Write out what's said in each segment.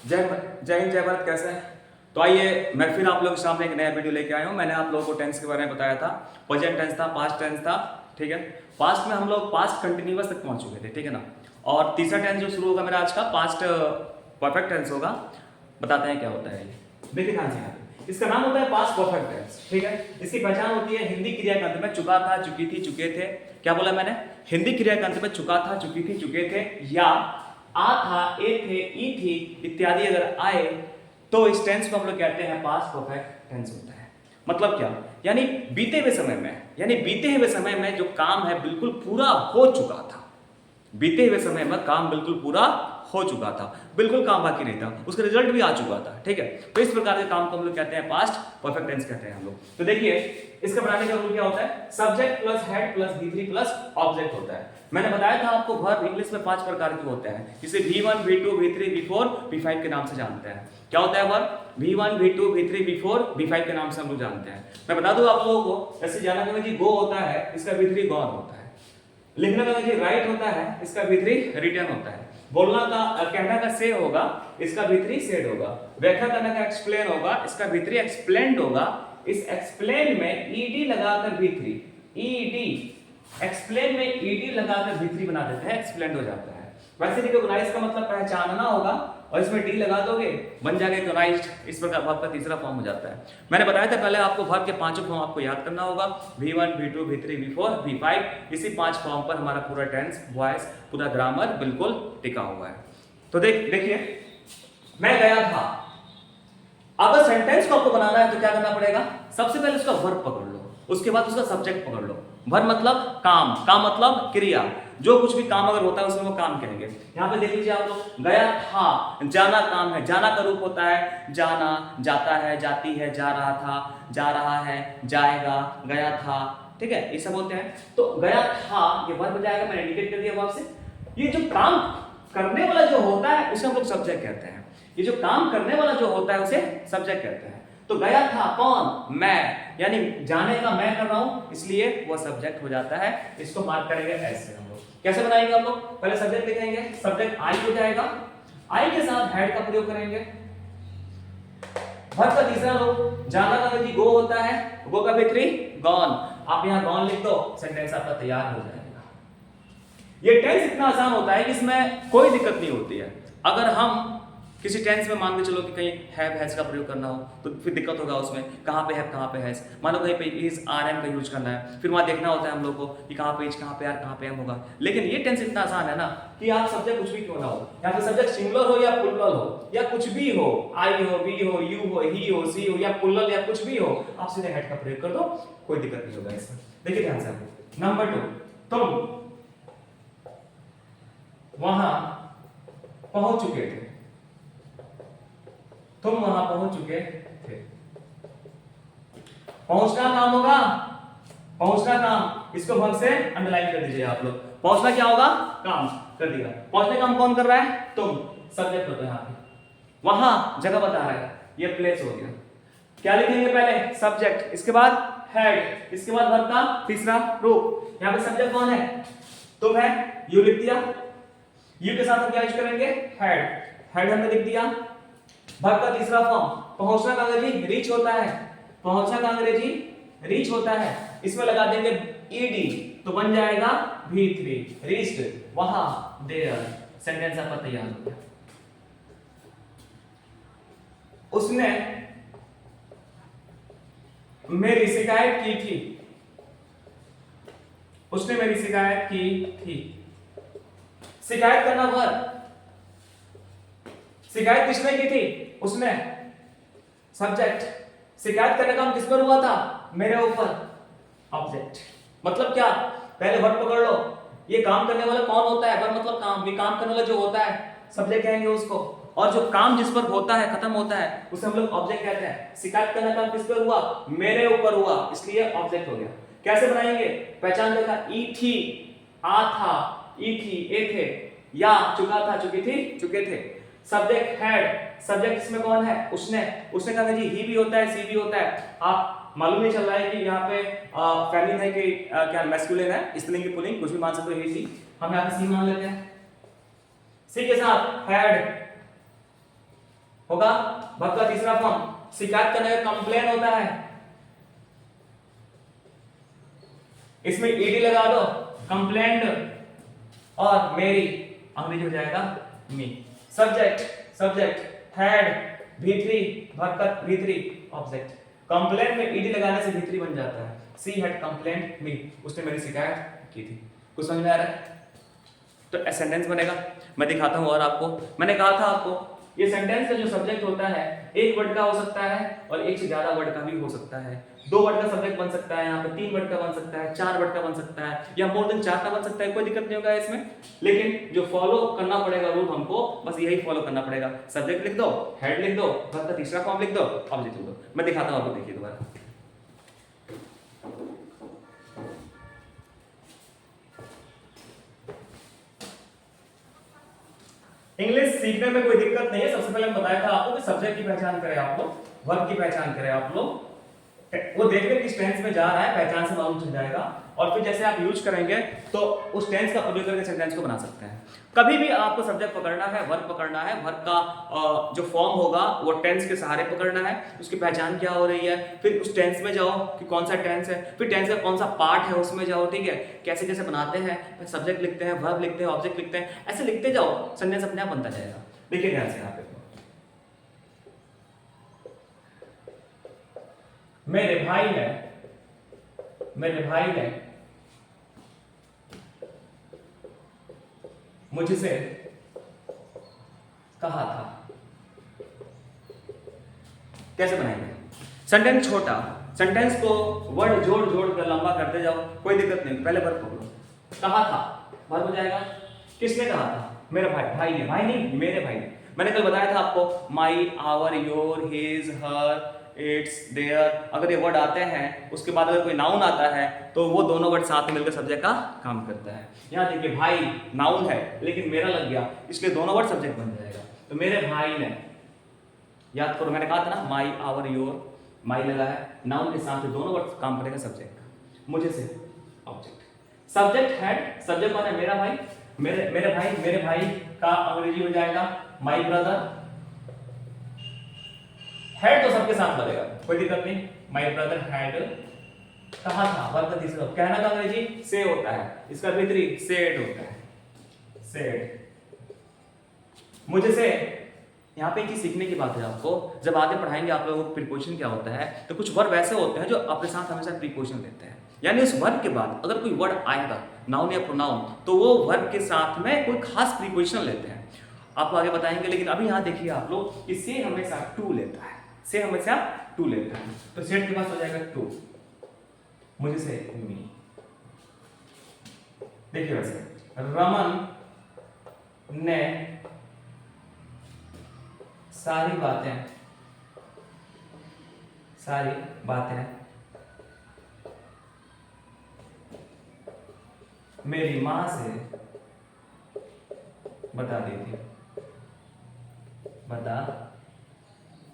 जय हिंद जय भारत। कैसे हैं? तो आइए मैं फिर आप लोगों के सामने एक नया वीडियो लेके आया हूँ। मैंने आप लोगों को टेंस के बारे में बताया था, प्रेजेंट टेंस था, पास्ट टेंस था, ठीक है। पास्ट में हम लोग पास्ट कंटिन्यूअस तक पहुंच चुके थे, ठीक है ना। और तीसरा टेंस जो शुरू होगा मेरा आज का पास्ट परफेक्ट टेंस होगा। बताते हैं क्या होता है ये, देखिए ध्यान से यहाँ पे। इसका नाम होता है पास्ट परफेक्ट टेंस, ठीक है। इसकी पहचान होती है हिंदी क्रिया के अंत में चुका था, चुकी थी, चुके थे। क्या बोला मैंने? हिंदी क्रिया के अंत में चुका था, चुकी थी, चुके थे या आ था, ए थे, ई थी इत्यादि अगर आए तो इस टेंस को हम लोग कहते हैं पास्ट परफेक्ट टेंस होता है। मतलब क्या? यानी बीते हुए समय में, यानी बीते हुए समय में जो काम है बिल्कुल पूरा हो चुका था। बीते हुए समय में काम बिल्कुल पूरा हो चुका था, बिल्कुल काम बाकी नहीं था, उसका रिजल्ट भी आ चुका था, ठीक है। तो इस प्रकार के काम को हम लोग कहते हैं पास्ट परफेक्ट टेंस कहते हैं हम लोग। तो देखिए इसका बनाने का रूल क्या होता है? Subject plus head plus V3 plus object होता है। मैंने बताया था आपको वर्ब इंग्लिश में 5 प्रकार के होते हैं, जिसे V1 V2 V3 V4 V5 के नाम से जानते हैं। क्या होता है verb? V1 V2 V3 V4 V5 के नाम से हम लोग जानते हैं। मैं बता दूं आप लोगों को, जैसे जाना का जी गो होता है, इसका V3 गॉन होता है। लिखने का जी राइट होता है, इसका V3 रिटर्न होता है। बोलना का कहना का से होगा, इसका V3 सेड होगा। व्याख्या करने का एक्सप्लेन होगा, इसका V3 एक्सप्लेन्ड होगा। इस एक्सप्लेन में ईडी लगाकर V3 ईडी एक्सप्लेन में ईडी लगाकर V3 बना देते हैं, एक्सप्लेन्ड हो जाता है। वैसे रिकॉग्नाइज का मतलब पहचानना होगा और इसमें डी लगा दोगे बन जाएगा रिकॉग्नाइज्ड। इस प्रकार वर्ब का तीसरा फॉर्म हो जाता है। मैंने बताया था पहले आपको वर्ब के पांचों फॉर्म आपको याद करना होगा, V1 V2 V3 V4 V5। इसी 5 फॉर्म पर हमारा पूरा टेंस, वॉइस, पूरा ग्रामर बिल्कुल टिका हुआ है। तो देखिए मैं गया था। अगर सेंटेंस को आपको बनाना है तो क्या करना पड़ेगा? सबसे पहले उसका वर्ब पकड़ लो, उसके बाद उसका सब्जेक्ट पकड़ लो। वर्ब मतलब काम, काम मतलब क्रिया। जो कुछ भी काम अगर होता है उसमें वो काम कहेंगे। यहाँ पे देख लीजिए आप लोग, गया था, जाना काम है, जाना का रूप होता है जाना, जाता है, जाती है, जा रहा था, जा रहा है, जाएगा, गया था, ठीक है, ये सब होते हैं। तो गया था ये वर्ब हो जाएगा, मैंने इंडिकेट कर दिया वर्ब से। ये जो काम करने वाला जो होता है उसे हम लोग सब्जेक्ट कहते हैं। ये जो काम करने वाला जो होता है उसे सब्जेक्ट कहते हैं। तो गया था कौन? मैं, यानी जाने का मैं कर रहा हूं, इसलिए वो सब्जेक्ट हो जाता है। इसको मार्क करेंगे ऐसे हम लोग। कैसे बनाएंगे हम लोग? पहले सब्जेक्ट लिखेंगे, सब्जेक्ट आई हो जाएगा, आई के साथ हेड का प्रयोग करेंगे। वर्ब का तीसरा रूप, जाना का जी गो होता है, गो का V3 गॉन। आप यहां गॉन लिख दो, सेंटेंस आपका तैयार हो जाएगा। ये टेंस इतना आसान होता है कि इसमें कोई दिक्कत नहीं होती है। अगर हम किसी टेंस में मान के चलो कि कहीं हैव हैज का प्रयोग करना हो तो फिर दिक्कत होगा उसमें, कहाँ पे हैव कहाँ पे हैज। मानो कहीं पे इज आर एम का यूज करना है, फिर वहाँ देखना होता है हम लोग को कि कहाँ पे इज, कहाँ पे आर, कहाँ पे एम होगा। लेकिन ये टेंस इतना आसान है ना कि आप सब्जेक्ट कुछ भी क्यों ना हो, या फिर सब्जेक्ट सिंगुलर हो या प्लुरल हो या कुछ भी हो, आई हो, वी हो, यू हो, ही हो, सी हो या प्लुरल या कुछ भी हो, आप सीधे हेड का प्रयोग कर दो, कोई दिक्कत नहीं होगा इसमें। देखिए ध्यान से आपको। नंबर 2, तुम वहां पहुंच चुके थे, तुम वहां पहुंच चुके थे। पहुंचना काम होगा, पहुंचना काम, इसको वर्ब से अंडरलाइन कर दीजिए आप लोग। पहुंचना क्या होगा? काम कर दिया। पहुंचने काम कौन कर रहा है? तुम, सब्जेक्ट होता है यहाँ पे। वहां जगह बता रहा है, ये प्लेस हो गया। क्या लिखेंगे? पहले सब्जेक्ट, इसके बाद हेड, इसके बाद वर्ब का तीसरा रूप। यहाँ पे सब्जेक्ट कौन है? तुम है, यू लिख दिया। यू के साथ हम क्या यूज करेंगे? हेड, हेड हमने लिख दिया। वर्ब का तीसरा फॉर्म, पहुंचना का अंग्रेजी रीच होता है, पहुंचना का अंग्रेजी रीच होता है, इसमें लगा देंगे ईडी तो बन जाएगा V3 रीच्ड, वहां, देयर। सेंटेंस आपका तैयार हो गया। उसने मेरी शिकायत की थी, उसने मेरी शिकायत की थी। शिकायत करना वर्ब, शिकायत किसने की थी? उसने, सब्जेक्ट। शिकायत करने का काम किस पर हुआ था? मेरे ऊपर, ऑब्जेक्ट। मतलब क्या? पहले वर्ब पकड़ लो, ये काम करने वाला कौन होता है? वर्ब मतलब काम, ये काम करने वाला जो होता है सब्जेक्ट कहेंगे उसको, और जो काम जिस पर होता है, खत्म होता है, उसे हम लोग ऑब्जेक्ट कहते हैं। शिकायत करने का काम किस पर हुआ? मेरे ऊपर हुआ, इसलिए ऑब्जेक्ट हो गया। कैसे बनाएंगे? पहचान देखा, ई थी, आ था, ई थी, ए थे, या चुका था, चुकी थी, चुके थे। सब्जेक्ट हेड, सब्जेक्ट इसमें कौन है? उसने, उसने कहा जी ही भी होता है, सी भी होता है। आप मालूम नहीं चल रहा है कि यहाँ पे फेमिनिन है कि क्या मैस्कुलिन है, स्त्रीलिंग की पुल्लिंग, कुछ भी मान सकते हो। ही सी, हम यहाँ पे सी मान लेते हैं। सी के साथ हेड, होगा। वर्ब का तीसरा फॉर्म शिकायत करने का कंप्लेन होता है, इसमें ईडी लगा दो, कंप्लेंट, और मेरी अंग्रेजी हो जाएगा मी। Subject subject had V3 verb का V3 ऑब्जेक्ट, कंप्लेंट में ईडी लगाने से V3 बन जाता है। सी हैड कंप्लेंट मी, उसने मेरी शिकायत की थी। कुछ समझ में आ रहा है? तो सेंटेंस बनेगा, मैं दिखाता हूं। और आपको मैंने कहा था आपको ये सेंटेंस का जो सब्जेक्ट होता है एक वर्ड का हो सकता है और एक से ज्यादा वर्ड का भी हो सकता है। 2 वर्ड का सब्जेक्ट बन सकता है, यहाँ पे 3 वर्ड का बन सकता है, 4 वर्ड का बन सकता है, या मोर देन 4 का बन सकता है, कोई दिक्कत नहीं होगा इसमें। लेकिन जो फॉलो करना पड़ेगा रूल हमको, बस यही फॉलो करना पड़ेगा। सब्जेक्ट लिख दो, हेड लिख दो, वर्ब का तीसरा फॉर्म लिख दो, ऑब्जेक्ट लिख दो। मैं दिखाता हूं आपको, देखिए दोबारा। इंग्लिश सीखने में कोई दिक्कत नहीं है। सबसे पहले मैं बताया था आपको कि सब्जेक्ट की पहचान करें आप लोग, वर्ब की पहचान करें आप लोग, वो देख ले किस टेंस में जा रहा है, पहचान से मालूम चल जाएगा। और फिर जैसे आप यूज करेंगे तो उस टेंस का प्रयोग करके सेंटेंस को बना सकते हैं। कभी भी आपको सब्जेक्ट पकड़ना है, वर्ब पकड़ना है, वर्ब का जो फॉर्म होगा वो टेंस के सहारे पकड़ना है, उसकी पहचान क्या हो रही है, फिर उस टेंस में जाओ कि कौन सा टेंस है, फिर टेंस का कौन सा पार्ट है उसमें जाओ, ठीक है। कैसे कैसे बनाते हैं, सब्जेक्ट लिखते हैं, वर्ब लिखते हैं, ऑब्जेक्ट लिखते हैं, ऐसे लिखते जाओ, सेंटेंस अपने आप बनता जाएगा। देखिए ध्यान से यहाँ पे, मेरे भाई ने मुझसे कहा था। कैसे बनाएंगे? सेंटेंस छोटा, सेंटेंस को वर्ड जोड़ जोड़ कर लंबा करते जाओ, कोई दिक्कत नहीं। पहले वर्ब पकड़ो, कहा था वर्ब हो जाएगा। किसने कहा था? मेरा भाई, भाई ने, भाई नहीं मेरे भाई ने। मैंने कल बताया था आपको my, our, your, his, her, its, their, अगर ये वर्ड आते हैं उसके बाद अगर कोई नाउन आता है तो वो दोनों वर्ड साथ में मिलकर सब्जेक्ट का काम करता है। यहाँ देखिए भाई नाउन है लेकिन मेरा लग गया, इसलिए दोनों वर्ड सब्जेक्ट बन जाएगा। तो मेरे भाई ने, याद करो मैंने कहा था ना माई, आवर, योर, माई लगा है, नाउन के साथ दोनों वर्ड काम करेगा सब्जेक्ट का। मुझे से ऑब्जेक्ट, सब्जेक्ट हेड, सब्जेक्ट कौन है? मेरा भाई, मेरे भाई का अंग्रेजी हो जाएगा माई ब्रदर। हेड तो सबके साथ बनेगा, कोई दिक्कत नहीं। माय ब्रदर हैड कहा था, वर्ब का तीसरा, कहना का अंग्रेजी से होता है, इसका भीतरी सेड होता है, सेड। मुझे से, यहाँ पे एक चीज सीखने की बात है आपको, जब आगे पढ़ाएंगे आप लोगों को प्रीपोजिशन क्या होता है, तो कुछ वर्ब ऐसे होते हैं जो अपने साथ हमेशा प्रीपोजिशन देते हैं। यानी उस वर्ब के बाद अगर कोई वर्ड आएगा, नाउन या प्रोनाउन, तो वो वर्ब के साथ में कोई खास प्रीपोजिशन लेते हैं, आपको आगे बताएंगे। लेकिन अभी यहाँ देखिए आप लोग कि से हमेशा टू लेता है, से हमेशा टू लेता है, तो सेट के पास हो जाएगा टू, मुझे से मी। देखिए वैसे रमन ने सारी बातें मेरी मां से बता दी थी, बता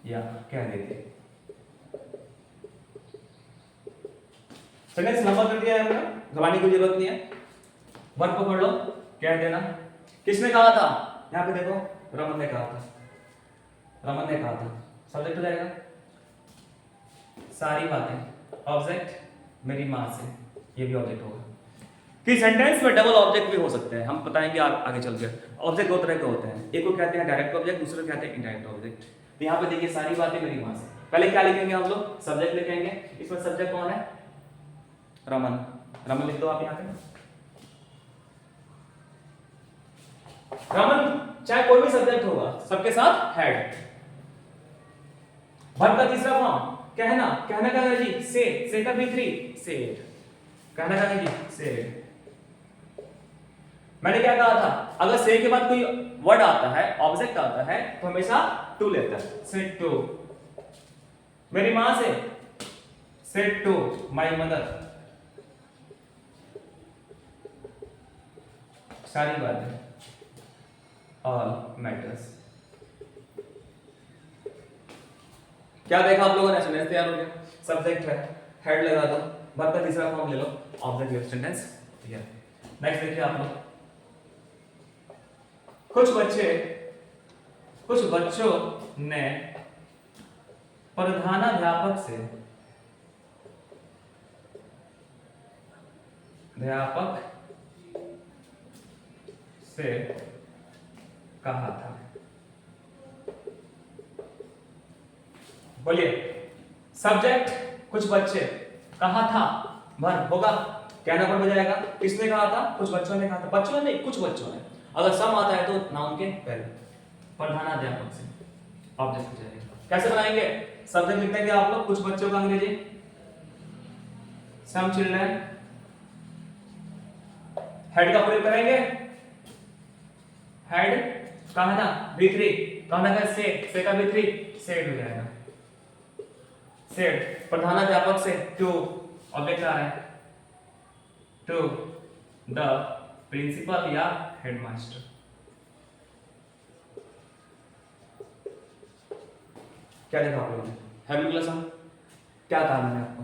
या कह दी थी। सेंटेंस लंबा कर दिया है हमने, घबराने की जरूरत नहीं है। वर्ब पकड़ लो, कह देना। किसने कहा था? यहाँ पे देखो रमन ने कहा था, रमन ने कहा था, सब्जेक्ट हो जाएगा सारी बातें, ऑब्जेक्ट मेरी मां से, ये भी ऑब्जेक्ट होगा। कि सेंटेंस में डबल ऑब्जेक्ट भी हो सकते हैं, हम बताएंगे आगे चल के। ऑब्जेक्ट दो तरह के होते हैं, एक को कहते हैं डायरेक्ट ऑब्जेक्ट, दूसरे को कहते हैं इनडायरेक्ट ऑब्जेक्ट। तो यहाँ पे देखिए सारी बातें मेरी मां से, पहले क्या लिखेंगे हम लोग? सब्जेक्ट लिखेंगे। इसमें सब्जेक्ट कौन है? रमन, रमन लिख दो आप यहाँ पे। रमन चाहे कोई भी सब्जेक्ट होगा, सबके साथ हेड। वर्ब का तीसरा फॉर्म कहना, कहना का अंग्रेजी से का V3 सेड, कहना का अंग्रेजी सेड। मैंने क्या कहा था? अगर से के बाद कोई वर्ड आता है, ऑब्जेक्ट आता है, तो हमेशा टू लेता है, सेड टू मेरी मां से, सेड टू माय मदर, सारी बातें, ऑल मैटर्स। क्या देखा आप लोगों ने? सेंटेंस तैयार हो गया, सब्जेक्ट है, हेड लगा दो, वर्ब का तीसरा फॉर्म ले लो, ऑब्जेक्ट लिखो, सेंटेंस ठीक है। नेक्स्ट देखिए आप लोग, कुछ बच्चे कुछ बच्चों ने प्रधानाध्यापक से कहा था। बोलिए, सब्जेक्ट कुछ बच्चे, कहा था वर्ब होगा, क्या नंबर बजाएगा? किसने कहा था? कुछ बच्चों ने कहा था। बच्चों ने, कुछ बच्चों ने। अगर सम आता है तो नाउन के पहले, प्रधानाध्यापक से ऑब्जेक्ट हो जाएगा। कैसे बनाएंगे? सब्जेक्ट लिख देंगे आप लोग, कुछ बच्चों का अंग्रेजी सम चिल्ड्रन, हेड का प्रयोग करेंगे, हेड कहा था V3, कहना था से का V3 सेड हो जाएगा। सेड प्रधानाध्यापक से टू ऑब्जेक्ट आ रहा है, टू द प्रिंसिपल या हेडमास्टर। क्या देखा आप लोगों ने? Have you class? क्या कहा मैंने आपको?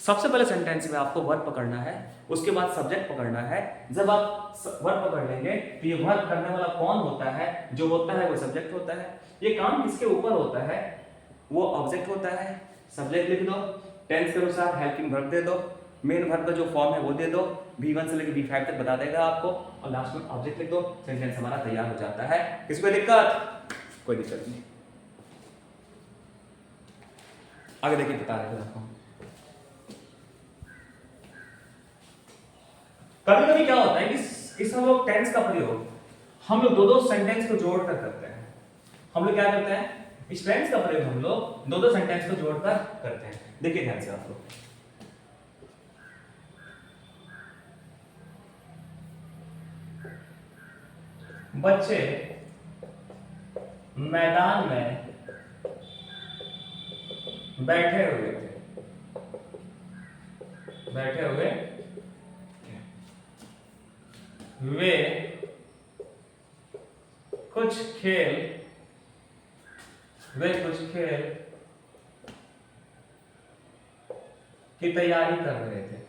सबसे पहले सेंटेंस में आपको वर्ब पकड़ना है, उसके बाद सब्जेक्ट पकड़ना है। जब आप वर्ब पकड़ लेंगे तो ये वर्ब करने वाला कौन होता है? जो होता है वो सब्जेक्ट होता है। ये काम किसके ऊपर होता है? वो ऑब्जेक्ट होता है। सब्जेक्ट लिख दो, टेंस के अनुसार हेल्पिंग वर्ब दे दो, मेन वर्ब का जो फॉर्म है वो दे दो, V1 से लेकर V5 तक बता देगा आपको, और लास्ट में ऑब्जेक्ट लिख दो, सेंटेंस हमारा तैयार हो जाता है। किसी को दिक्कत? कोई दिक्कत नहीं। आगे देखिए, बता रहे थे आपको। कभी कभी क्या होता है कि इस हम लोग टेंस का प्रयोग हम लोग दो सेंटेंस को जोड़कर करते हैं। हम लोग क्या करते हैं? इस टेंस का प्रयोग हम लोग दो सेंटेंस को जोड़कर करते हैं। देखिए ध्यान से आप लोग, बच्चे मैदान में बैठे हुए थे, वे कुछ खेल की तैयारी कर रहे थे,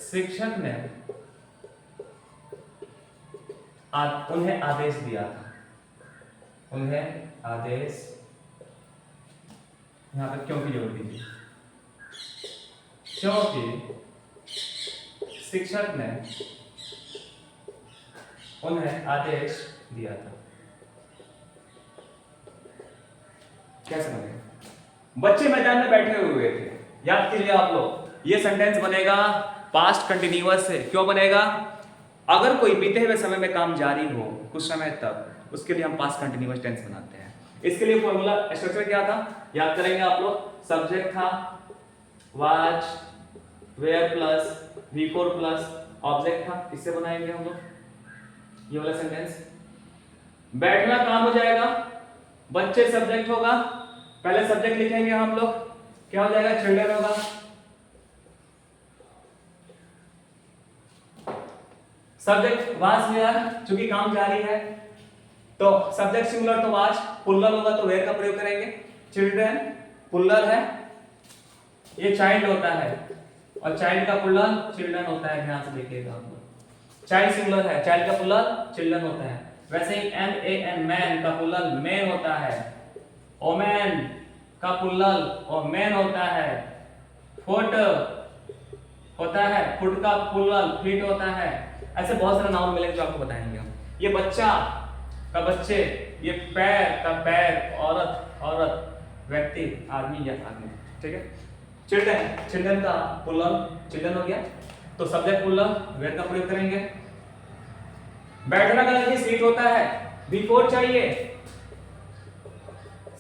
शिक्षक ने उन्हें आदेश दिया था, यहां पर क्यों की जोड़ दीजिए, क्योंकि शिक्षक ने उन्हें आदेश दिया था। क्या समझे? बच्चे मैदान में बैठे हुए थे, याद कीजिए आप लोग, ये सेंटेंस बनेगा पास्ट कंटिन्यूअस से। क्यों बनेगा? अगर कोई बीते हुए समय में काम जारी हो कुछ समय तक, उसके लिए हम पास्ट कंटिन्यूअस टेंस बनाते हैं। इसके लिए फॉर्मूला स्ट्रक्चर क्या था, याद करेंगे आप लोग। सब्जेक्ट था was, were plus V4 plus object था, इससे बनाएंगे हम लोग ये वाला सेंटेंस। बैठना काम हो जाएगा, बच्चे सब्जेक्ट होगा, पहले सब्जेक्ट लिखेंगे हम लोग, क्या हो जाएगा? चिल्ड्रन होगा। सब्जेक्ट वाज वेयर, चूंकि काम जारी है तो सब्जेक्ट सिंगुलर तो वाज, प्लुरल होगा तो वेयर का प्रयोग करेंगे। चिल्ड्रन प्लुरल है, ये चाइल्ड होता है, और चाइल्ड का प्लुरल चिल्ड्रन होता है। ध्यान से देखिएगा आप लोग, चाइल्ड सिंगुलर है, चाइल्ड का प्लुरल चिल्ड्रन होता है। वैसे ही MAN मैन का प्लुरल मैन होता है, ओमैन का प्लुरल ओमेन होता है, फुट होता है, फुट का प्लुरल फीट होता है। ऐसे बहुत सारे नाउन मिलेंगे जो आपको बताएंगे हम। ये बच्चा का बच्चे, ये पैर का पैर, औरत, व्यक्ति, आदमी या आदमी, ठीक है। चिल्ड्रन का प्लुरल चिल्ड्रन हो गया, तो सब्जेक्ट प्लुरल वेयर का प्रयोग करेंगे। बैठना का देखिए सीट होता है, V4 चाहिए,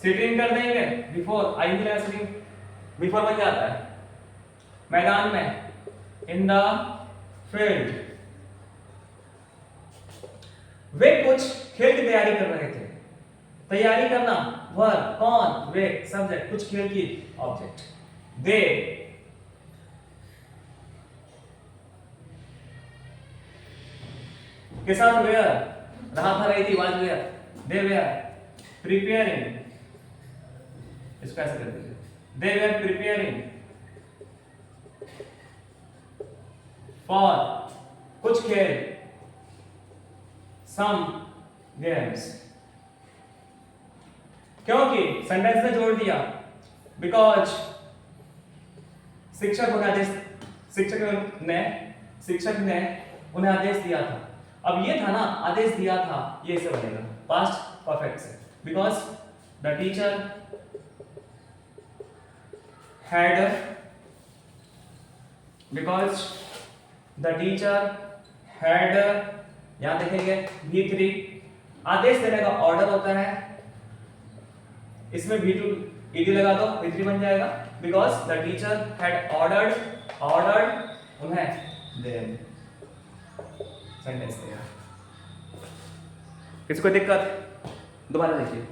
सिटिंग कर देंगे, V4 आई मिला, सिटिंग V4 बन जाता है। मैदान में, इन द फील्ड, वे कुछ खेल की तैयारी कर रहे थे। तैयारी करना वर्ब, कौन? वे सब्जेक्ट, कुछ खेल की ऑब्जेक्ट। दे के साथ वेयर रहा था, रही थी, was were, they were preparing, इसको ऐसे कर दीजिए, दे वेयर प्रिपेयरिंग फॉर कुछ खेल, सम गेम्स। क्योंकि सेंटेंस में जोड़ दिया, बिकॉज शिक्षक ने उन्हें आदेश दिया था। अब ये था ना, आदेश दिया था, ये से बनेगा पास्ट परफेक्ट से, बिकॉज द टीचर हैड यहां देखेंगे V3, आदेश देने का ऑर्डर होता है, इसमें V2 ED लगा दो, V3 बन जाएगा, because the teacher had ordered उन्हें देन सेंटेंस दिया। किसको दिक्कत? दोबारा देखिए,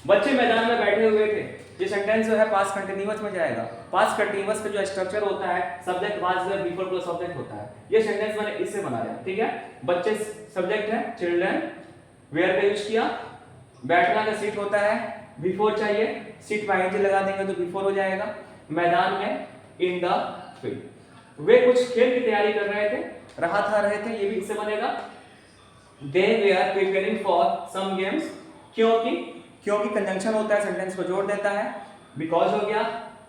बच्चे मैदान में बैठे हुए थे, ये सेंटेंस जो है पास्ट कंटीन्यूअस में जाएगा। पास्ट कंटीन्यूअस का जो स्ट्रक्चर होता है, subject was were before plus object होता है। ये सेंटेंस मैंने इससे बनाया, ठीक है। बच्चे सब्जेक्ट है, चिल्ड्रन वेयर का यूज किया, बैठना का सीट होता है, बिफोर चाहिए, सीट पर आईएनजी लगा देंगे तो बिफोर हो जाएगा। मैदान में, इन द फील्ड, वे कुछ खेल की तैयारी कर रहे थे, रहे थे, ये भी इससे बनेगा। They were preparing for some games, क्योंकि कंजंक्शन होता है, सेंटेंस को जोड़ देता है। बिकॉज हो गया,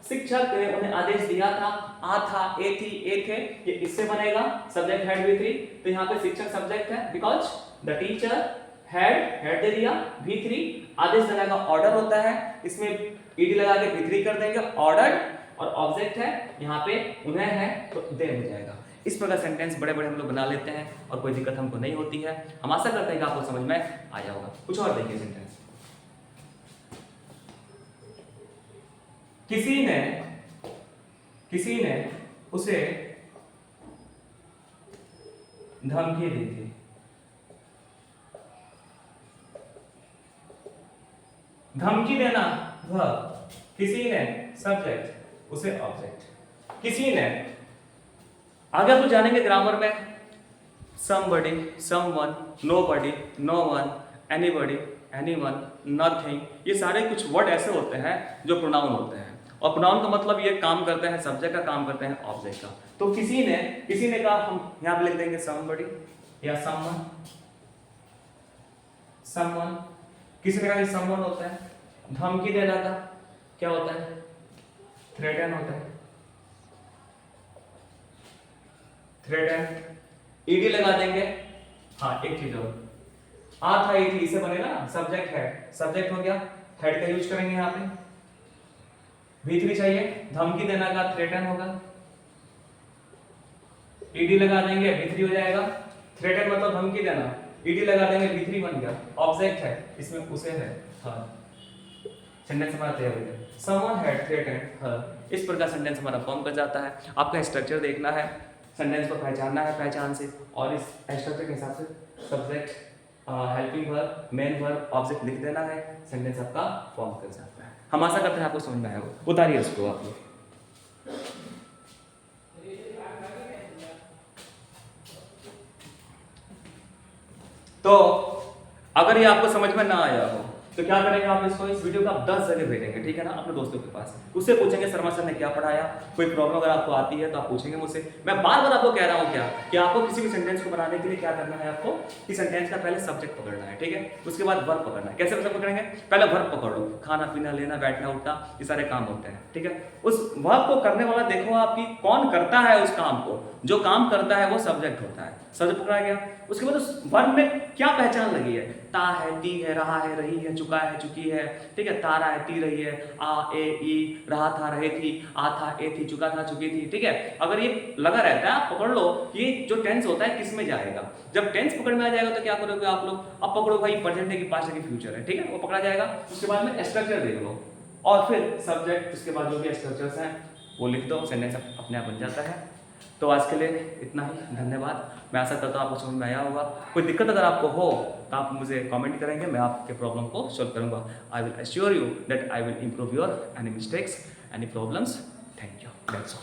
शिक्षक ने उन्हें आदेश दिया था, आ था, ए थी, ए थे, ये इससे बनेगा। सब्जेक्ट हैड V3, तो यहाँ पे शिक्षक सब्जेक्ट है, because the teacher had they दिया, V3 आदेश देने का ऑर्डर होता है, इसमें ED लगा के V3 कर देंगे, ऑर्डर, और ऑब्जेक्ट है यहाँ पे उन्हें है, तो दे हो जाएगा। इस प्रकार सेंटेंस बड़े बड़े हम लोग बना लेते हैं और कोई दिक्कत हमको नहीं होती है। हम आशा करते हैं कि आपको समझ में आ जाएगा। कुछ और देखिए सेंटेंस, किसी ने उसे धमकी दी थी। धमकी देना वर्ब, किसी ने सब्जेक्ट, उसे ऑब्जेक्ट। किसी ने, आगे आप जानेंगे ग्रामर में, somebody, someone, nobody, no one, anybody, anyone, nothing, ये सारे कुछ वर्ड ऐसे होते हैं जो प्रोनाउन होते हैं, और प्रोनाउन का मतलब ये काम करते हैं सब्जेक्ट का, काम करते हैं ऑब्जेक्ट का। तो किसी ने का हम यहाँ पे लिख देंगे somebody या someone, किसी ने कहा someone होता है। धमकी देना का क्या होता है? थ्रेटन होता है, थ्रेटन। ED लगा देंगे, हाँ एक चीज और, आ था, ए थी, इसे बनेगा ना, सब्जेक्ट है, सब्जेक्ट हो गया, हेड का यूज करेंगे यहाँ पे। V3 चाहिए, धमकी देना का थ्रेटन होगा, ED लगा देंगे, V3 हो जाएगा। थ्रेटन मतलब धमकी देना, ED लगा देंगे, V3 बन गया। ऑब्जेक्ट है, इसमें उसे है, हाँ, सेंटेंस हमारा तैयार हो गया। Someone had threatened her, इस प्रकार सेंटेंस हमारा फॉर्म कर जाता है। आपका स्ट्रक्चर देखना है, सेंटेंस को पहचानना है पहचान से, और इस स्ट्रक्चर के हिसाब से subject, helping verb, main verb, object लिख देना है, सेंटेंस आपका फॉर्म कर जाता है। हम आशा करते हैं आपको समझ में आया हो। उतारिए इसको आप लोग। तो अगर ये आपको समझ में ना आया हो तो क्या करेंगे आप, इसको, इस वीडियो को आप 10 जगह भेजेंगे, ठीक है ना, अपने दोस्तों के पास। उससे पूछेंगे शर्मा सर ने क्या पढ़ाया। कोई प्रॉब्लम अगर आपको आती है तो आप पूछेंगे मुझसे। मैं बार बार आपको कह रहा हूँ क्या कि आपको किसी भी सेंटेंस को बनाने के लिए क्या करना है, आपको कि सेंटेंस का पहले सब्जेक्ट पकड़ना है, ठीक है, उसके बाद वर्ब पकड़ना है। कैसे पकड़ेंगे? पहले वर्ब पकड़ लो, खाना पीना, लेना, बैठना, उठना, ये सारे काम होते हैं, ठीक है। उस वर्ब को करने वाला देखो आपकी कौन करता है उस काम को, जो काम करता है वो सब्जेक्ट होता है, सब्जेक्ट पकड़ा गया। उसके बाद उस वर्ब में क्या पहचान लगी है, ता है, ती है, रहा है, रही है, चुका है, चुकी है, ठीक है, तारा है, ती रही है, आ, ए, ई, रहा था, रहे थी, आ था, ए थी, चुका था, चुकी थी, ठीक है। अगर ये लगा रहता है, आप पकड़ लो कि जो टेंस होता है किस में जाएगा। जब टेंस पकड़ में आ जाएगा तो क्या करोगे आप लोग, अब पकड़ो भाई प्रेजेंट है कि पास्ट है कि फ्यूचर है, ठीक है, वो पकड़ा जाएगा। उसके बाद में स्ट्रक्चर देख लो और फिर सब्जेक्ट, उसके बाद जो भी स्ट्रक्चर्स हैं वो लिख दो, सेंटेंस अपने आप बन जाता है। तो आज के लिए इतना ही, धन्यवाद। मैं आशा करता हूँ आपको समझ में आया होगा। कोई दिक्कत अगर आपको हो तो आप मुझे कमेंट करेंगे, मैं आपके प्रॉब्लम को सॉल्व करूँगा। I will assure you that I will improve your any mistakes, any problems. Thank you, that's all.